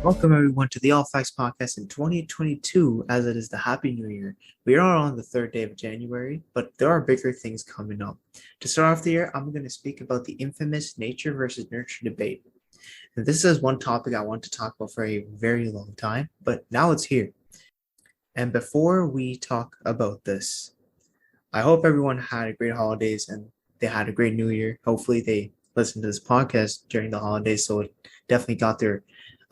Welcome everyone to the All Facts Podcast in 2022, as it is the Happy New Year. We are on the third day of January, but there are bigger things coming up. To start off the year, I'm going to speak about the infamous nature versus nurture debate. And this is one topic I want to talk about for a very long time, but now it's here. And before we talk about this, I hope everyone had a great holidays and they had a great New Year. Hopefully they listened to this podcast during the holidays, so it definitely got their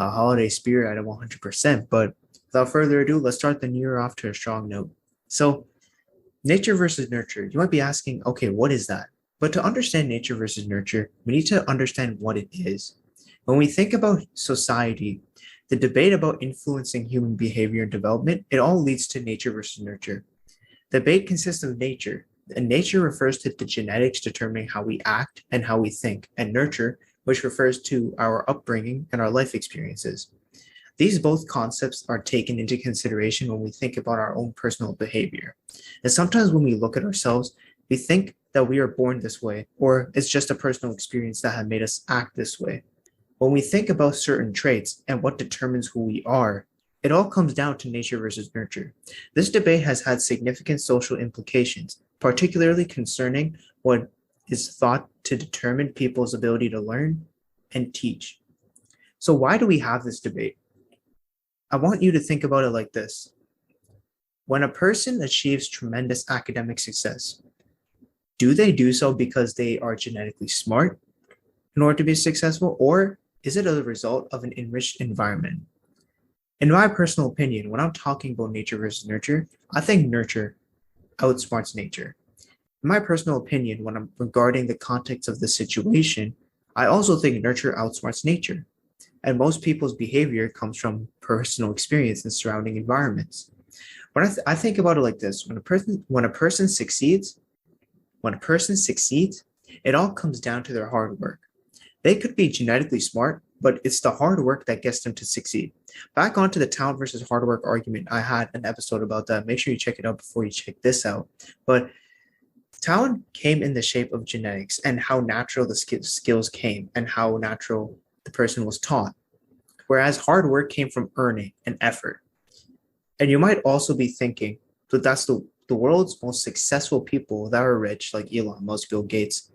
holiday spirit at 100%. But without further ado, let's start the new year off to a strong note. So, nature versus nurture. You might be asking, okay, what is that? But to understand nature versus nurture, we need to understand what it is. When we think about society, the debate about influencing human behavior and development, it all leads to nature versus nurture. The debate consists of nature, and nature refers to the genetics determining how we act and how we think, and nurture, which refers to our upbringing and our life experiences. These both concepts are taken into consideration when we think about our own personal behavior. And sometimes when we look at ourselves, we think that we are born this way, or it's just a personal experience that has made us act this way. When we think about certain traits and what determines who we are, it all comes down to nature versus nurture. This debate has had significant social implications, particularly concerning what is thought to determine people's ability to learn and teach. So why do we have this debate? I want you to think about it like this. When a person achieves tremendous academic success, do they do so because they are genetically smart in order to be successful, or is it a result of an enriched environment? In my personal opinion, when I'm talking about nature versus nurture, I think nurture outsmarts nature. In my personal opinion, when I'm regarding the context of the situation, I also think nurture outsmarts nature. And most people's behavior comes from personal experience and surrounding environments. When I think about it like this, when a person succeeds, it all comes down to their hard work. They could be genetically smart, but it's the hard work that gets them to succeed. Back onto the talent versus hard work argument, I had an episode about that. Make sure you check it out before you check this out. But talent came in the shape of genetics and how natural the skills came and how natural the person was taught, whereas hard work came from earning and effort. And you might also be thinking, but that's the world's most successful people that are rich, like Elon Musk, Bill Gates.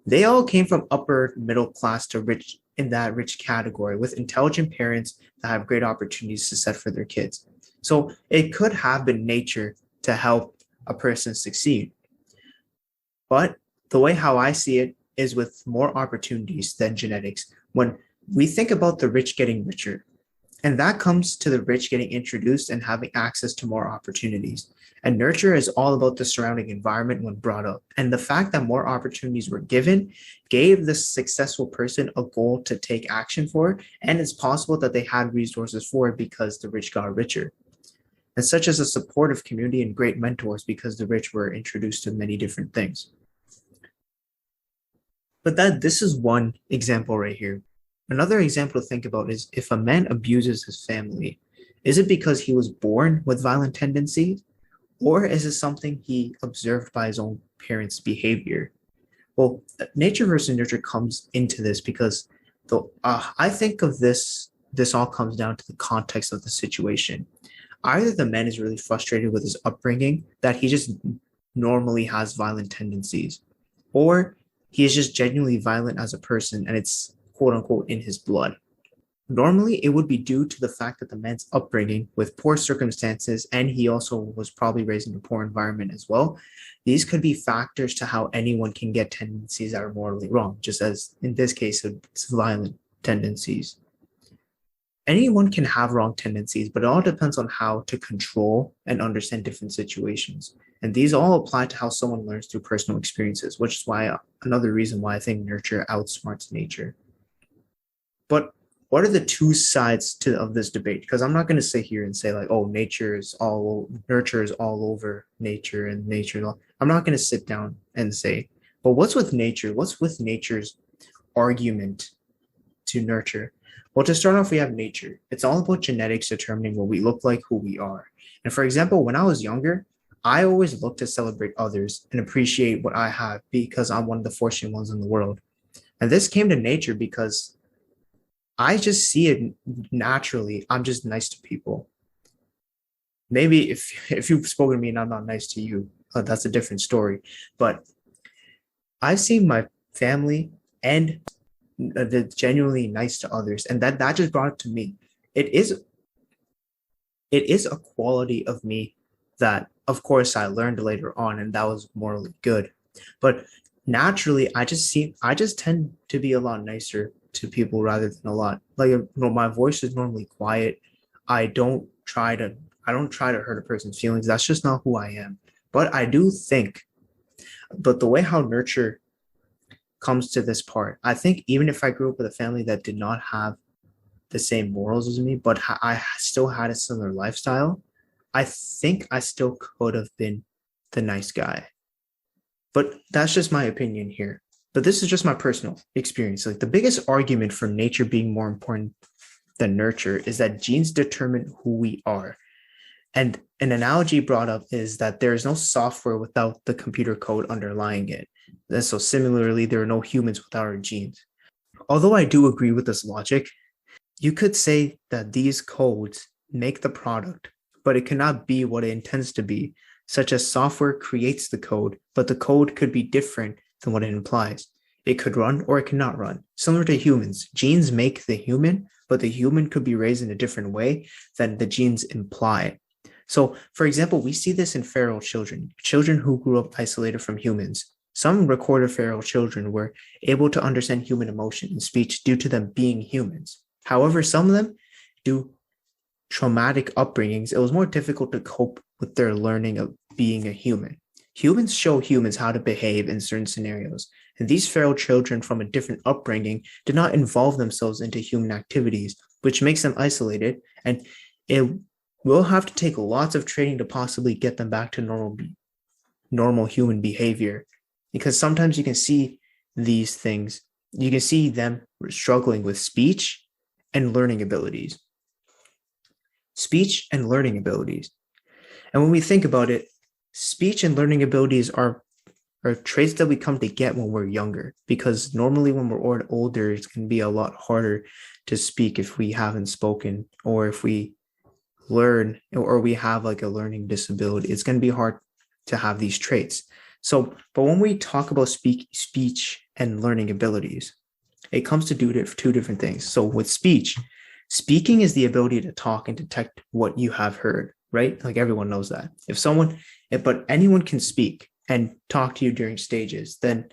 They all came from upper middle class to rich in that rich category with intelligent parents that have great opportunities to set for their kids. So it could have been nature to help a person succeed. But the way how I see it is with more opportunities than genetics. When we think about the rich getting richer, and that comes to the rich getting introduced and having access to more opportunities. And nurture is all about the surrounding environment when brought up. And the fact that more opportunities were given gave the successful person a goal to take action for. And it's possible that they had resources for it because the rich got richer. And such as a supportive community and great mentors because the rich were introduced to many different things. But this is one example right here. Another example to think about is if a man abuses his family, is it because he was born with violent tendencies, or is it something he observed by his own parents' behavior? Well, nature versus nurture comes into this because I think of this all comes down to the context of the situation. Either the man is really frustrated with his upbringing, that he just normally has violent tendencies, or he is just genuinely violent as a person and it's quote unquote in his blood. Normally, it would be due to the fact that the man's upbringing with poor circumstances, and he also was probably raised in a poor environment as well. These could be factors to how anyone can get tendencies that are morally wrong, just as in this case, it's violent tendencies. Anyone can have wrong tendencies, but it all depends on how to control and understand different situations. And these all apply to how someone learns through personal experiences, which is why another reason why I think nurture outsmarts nature. But what are the two sides of this debate? Because I'm not going to sit here and say like, oh, nurture is all over nature and nature. I'm not going to sit down and say, but what's with nature? What's with nature's argument to nurture? Well, to start off, we have nature. It's all about genetics determining what we look like, who we are. And for example, when I was younger, I always look to celebrate others and appreciate what I have because I'm one of the fortunate ones in the world. And this came to nature because I just see it naturally. I'm just nice to people. Maybe if you've spoken to me and I'm not nice to you, that's a different story. But I've seen my family and the genuinely nice to others, and that just brought it to me. It is it is a quality of me that, of course, I learned later on, and that was morally good. But naturally, I just tend to be a lot nicer to people rather than a lot. Like, my voice is normally quiet. I don't try to I don't try to hurt a person's feelings. That's just not who I am. But I do think, but the way how nurture comes to this part, I think even if I grew up with a family that did not have the same morals as me, but I still had a similar lifestyle, I think I still could have been the nice guy. But that's just my opinion here. But this is just my personal experience. Like, the biggest argument for nature being more important than nurture is that genes determine who we are. And an analogy brought up is that there is no software without the computer code underlying it. And so similarly, there are no humans without our genes. Although I do agree with this logic, you could say that these codes make the product, but it cannot be what it intends to be, such as software creates the code, but the code could be different than what it implies. It could run or it cannot run. Similar to humans, genes make the human, but the human could be raised in a different way than the genes imply. So, for example, we see this in feral children, children who grew up isolated from humans. Some recorded feral children were able to understand human emotion and speech due to them being humans. However, some of them, due traumatic upbringings, it was more difficult to cope with their learning of being a human. Humans show humans how to behave in certain scenarios, and these feral children from a different upbringing did not involve themselves into human activities, which makes them isolated, and it will have to take lots of training to possibly get them back to normal human behavior, because sometimes you can see these things, you can see them struggling with speech and learning abilities. Speech and learning abilities. And when we think about it, speech and learning abilities are traits that we come to get when we're younger, because normally when we're older, it's going to be a lot harder to speak if we haven't spoken, or if we learn or we have like a learning disability. It's going to be hard to have these traits. So, but when we talk about speech and learning abilities, it comes to do two different things. So with speech, speaking is the ability to talk and detect what you have heard, right? Like, everyone knows that. But anyone can speak and talk to you during stages, then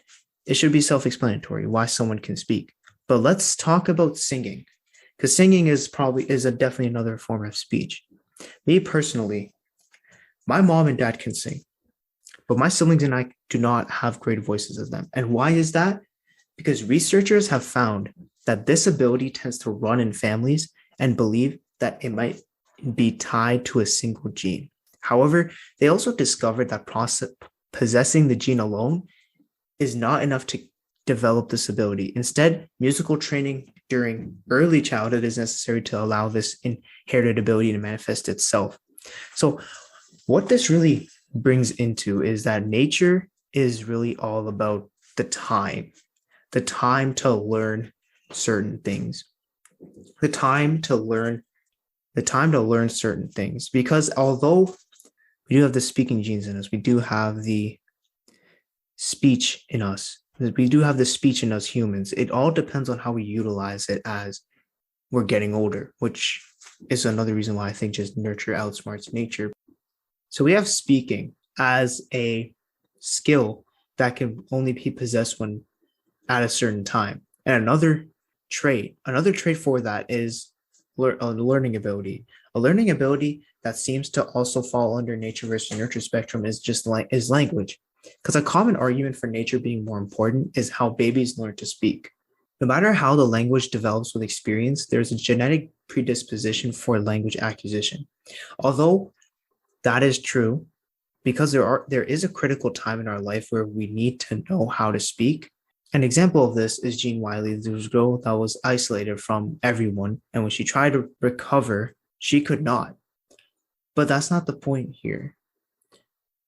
it should be self-explanatory why someone can speak. But let's talk about singing, because singing is definitely another form of speech. Me personally, my mom and dad can sing, but my siblings and I do not have great voices as them. And why is that? Because researchers have found that this ability tends to run in families and believe that it might be tied to a single gene. However, they also discovered that possessing the gene alone is not enough to develop this ability. Instead, musical training during early childhood is necessary to allow this inherited ability to manifest itself. So what this really brings into is that nature is really all about the time to learn certain things, the time to learn certain things. Because although we do have the speaking genes in us, we do have the speech in us. We do have the speech in us humans. It all depends on how we utilize it as we're getting older, which is another reason why I think just nurture outsmarts nature. So we have speaking as a skill that can only be possessed when at a certain time. And another trait for that is a learning ability. A learning ability that seems to also fall under nature versus nurture spectrum is language. Because a common argument for nature being more important is how babies learn to speak. No matter how the language develops with experience, there's a genetic predisposition for language acquisition. Although that is true, because there is a critical time in our life where we need to know how to speak. An example of this is Jean Wiley, whose girl that was isolated from everyone, and when she tried to recover, she could not. But that's not the point here.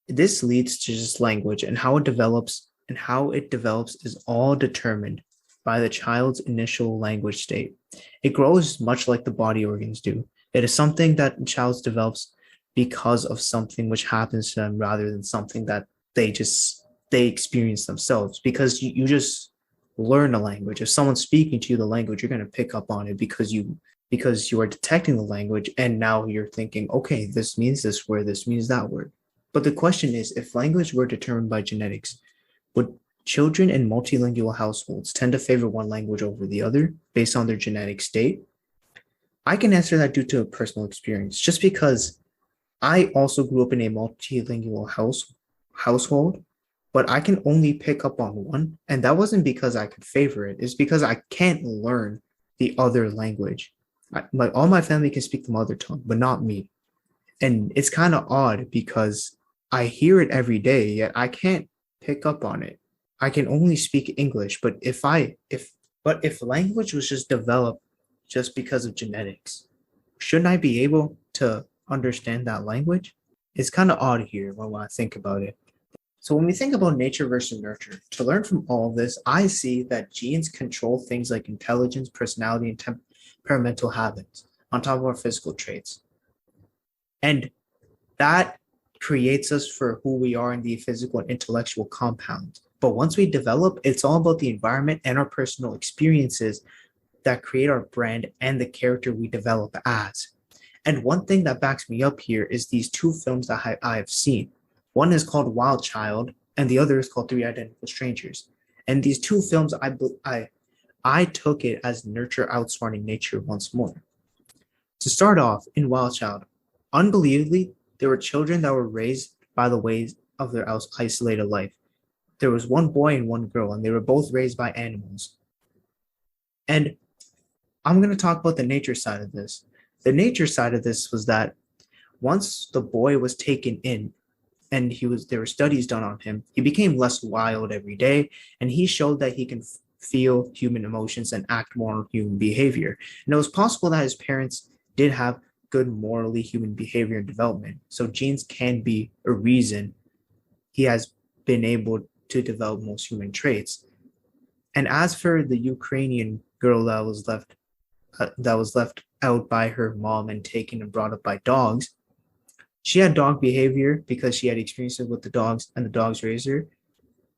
This leads to just language, and how it develops is all determined by the child's initial language state. It grows much like the body organs do. It is something that the child develops because of something which happens to them rather than something that they experience themselves. Because you just learn a language. If someone's speaking to you the language, you're going to pick up on it because you are detecting the language, and now you're thinking, okay, this means this word, this means that word. But the question is, if language were determined by genetics, would children in multilingual households tend to favor one language over the other based on their genetic state? I can answer that due to a personal experience, just because I also grew up in a multilingual household, but I can only pick up on one, and that wasn't because I could favor it. It's because I can't learn the other language. All my family can speak the mother tongue, but not me. And it's kind of odd because I hear it every day, yet I can't pick up on it. I can only speak English, but if language was just developed just because of genetics, shouldn't I be able to understand that language? It's kind of odd here when I think about it. So when we think about nature versus nurture, to learn from all of this, I see that genes control things like intelligence, personality, and temperamental habits on top of our physical traits. And that creates us for who we are in the physical and intellectual compound. But once we develop, it's all about the environment and our personal experiences that create our brand and the character we develop as. And one thing that backs me up here is these two films that I have seen. One is called Wild Child, and the other is called Three Identical Strangers. And these two films, I took it as nurture outsmarting nature once more. To start off, in Wild Child, unbelievably, there were children that were raised by the ways of their isolated life. There was one boy and one girl, and they were both raised by animals. And I'm going to talk about the nature side of this. The nature side of this was that once the boy was taken in, and there were studies done on him, he became less wild every day, and he showed that he can feel human emotions and act more on human behavior. And it was possible that his parents did have good morally human behavior and development. So genes can be a reason he has been able to develop most human traits. And as for the Ukrainian girl that was left out by her mom and taken and brought up by dogs, she had dog behavior because she had experiences with the dogs and the dogs raised her.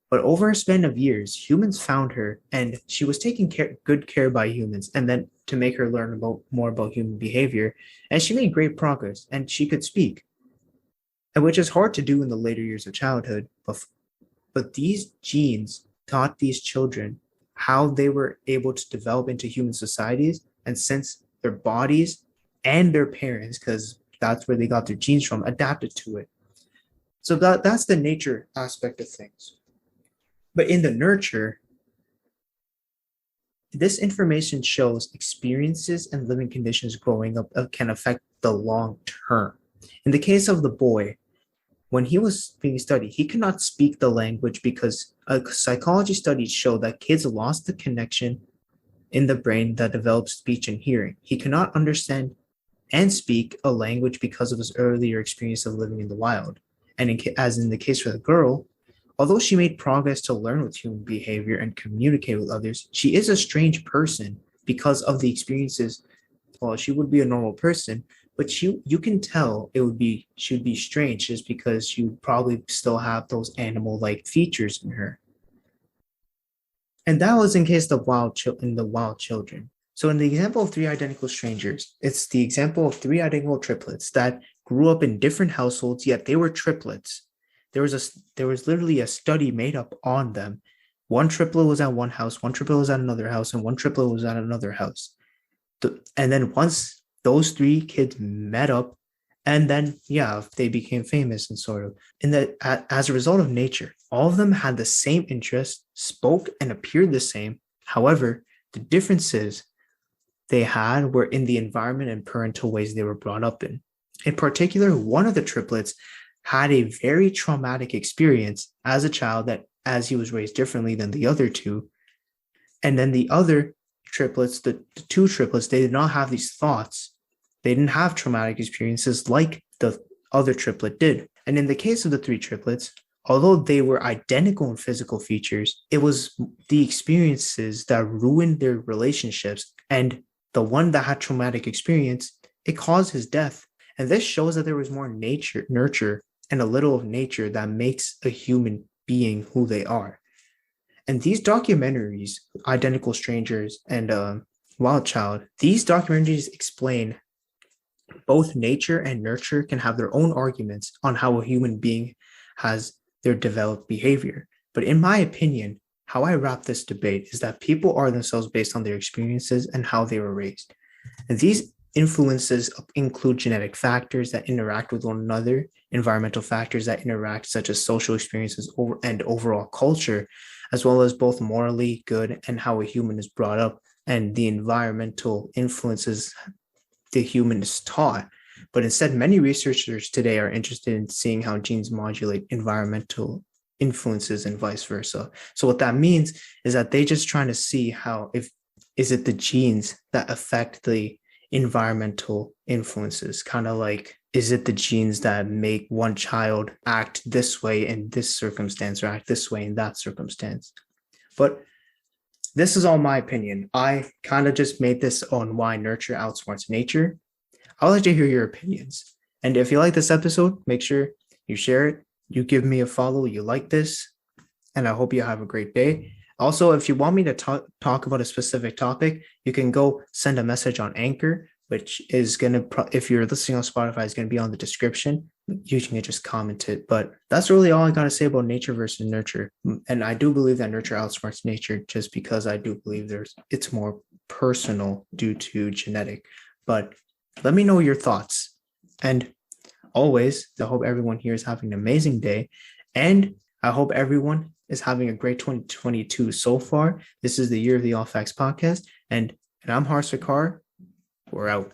But over a span of years, humans found her and she was taken good care by humans, and then to make her learn more about human behavior. And she made great progress and she could speak, and which is hard to do in the later years of childhood. But these genes taught these children how they were able to develop into human societies. And since their bodies and their parents, because that's where they got their genes from, adapted to it. So that's the nature aspect of things. But in the nurture, this information shows experiences and living conditions growing up can affect the long term. In the case of the boy, when he was being studied, he could not speak the language because psychology studies show that kids lost the connection in the brain that develops speech and hearing. He cannot understand and speak a language because of his earlier experience of living in the wild. And as in the case for the girl, although she made progress to learn with human behavior and communicate with others, she is a strange person because of the experiences. Well, she would be a normal person, but you can tell she would be strange just because she would probably still have those animal-like features in her. And that was in case the wild children. So in the example of Three Identical Strangers, it's the example of three identical triplets that grew up in different households, yet they were triplets. There was literally a study made up on them. One triplet was at one house, one triplet was at another house, and one triplet was at another house. And then once those three kids met up, and then, they became famous and sort of. As a result of nature, all of them had the same interests, spoke and appeared the same. However, the differences they had were in the environment and parental ways they were brought up in. In particular, one of the triplets had a very traumatic experience as a child as he was raised differently than the other two. And then the other triplets, the two triplets, they did not have these thoughts. They didn't have traumatic experiences like the other triplet did. And in the case of the three triplets, Although they were identical in physical features, it was the experiences that ruined their relationships. And the one that had traumatic experience, it caused his death. And this shows that there was more nurture, and a little of nature that makes a human being who they are. And these documentaries, Identical Strangers and Wild Child, these documentaries explain both nature and nurture can have their own arguments on how a human being has their developed behavior. But in my opinion, how I wrap this debate is that people are themselves based on their experiences and how they were raised. And these influences include genetic factors that interact with one another, environmental factors that interact, such as social experiences and overall culture, as well as both morally good and how a human is brought up, and the environmental influences the human is taught. But instead, many researchers today are interested in seeing how genes modulate environmental influences and vice versa. So what that means is that they just trying to see how, if is it the genes that affect the environmental influences, kind of like, is it the genes that make one child act this way in this circumstance or act this way in that circumstance? But this is all my opinion. I kind of just made this on why nurture outsmarts nature. I would like to hear your opinions. And if you like this episode, make sure you share it, you give me a follow, you like this, and I hope you have a great day. Also, if you want me to talk about a specific topic, you can go send a message on Anchor, which is going to, if you're listening on Spotify, is going to be on the description. You can just comment it. But that's really all I got to say about nature versus nurture. And I do believe that nurture outsmarts nature, just because I do believe it's more personal due to genetic. But let me know your thoughts. And always, I hope everyone here is having an amazing day. And I hope everyone is having a great 2022 so far. This is the year of the All Facts podcast. And I'm Harsh Sakar. We're out.